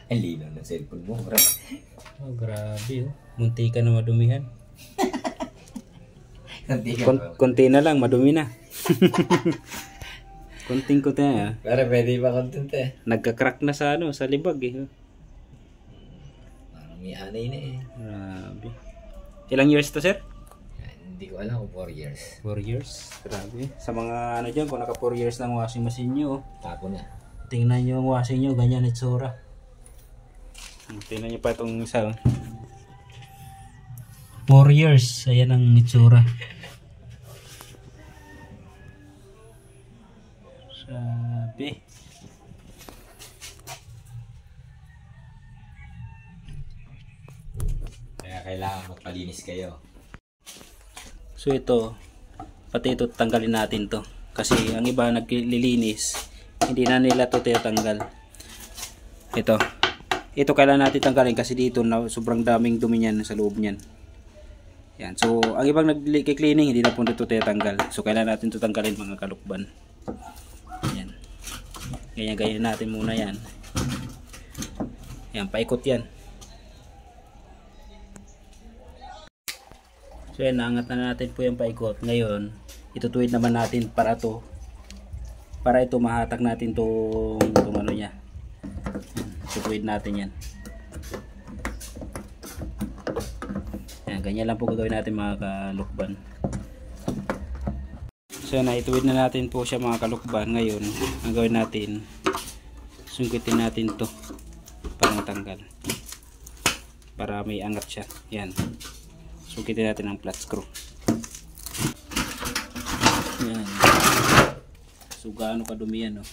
Ang linaw ng cellphone mo, bro. Oh, grabe oh. Munti ka na madumihan. Konti na lang, madumi na. Konting-konti na. Pero pwede ba content eh? Nagka-crack na sa ano, sa libag eh. Parang may anay na eh. Grabe. Ilang years to, sir? Hindi ko alam kung 4 years. 4 years. Grabe. Sa mga ano dyan, kung naka 4 years ng washing machine nyo, Tapo na. tingnan nyo yung washing nyo, ganyan itsura. Tingnan nyo pa itong isa. 4 years, ayan ang itsura. Sabi. Kaya kailangan magpalinis kayo. So ito, pati ito tanggalin natin to. Kasi ang iba naglilinis, hindi na nila to tinatanggal. Ito kailangan natin tanggalin kasi dito na sobrang daming dumi niyan sa loob niyan. Yan. So ang ibang nagki-cleaning hindi na po ito tinatanggal. So kailangan natin ito tanggalin mga kalukban. Yan. Ganyan natin muna yan. Yan, paikot yan. So yan, naangat na natin po yung paikot. Ngayon, itutuwid naman natin para ito mahatak natin itong ano niya. Itutuwid natin yan. Yan, ganyan lang po gagawin natin mga kalukban. So yan, ituwid na natin po siya mga kalukban. Ngayon, ang gawin natin, sungkitin natin to para matanggal. Para may angat siya. Yan. Sungkitin natin ang flat screw. Yan. So gaano kadumi yan, no?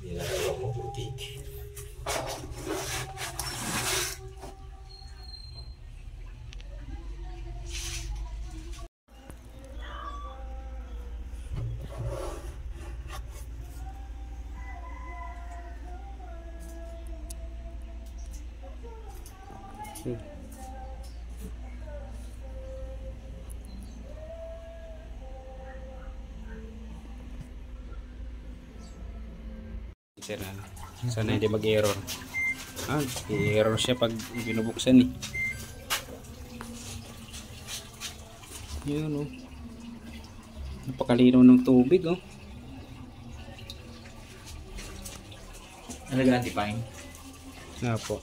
Nilagawa mo butik. Sana hindi mag-error. I-error siya pag binubuksan eh. Yun oh. Napakalinaw ng tubig oh. Nalagyan natin pain. Nga po.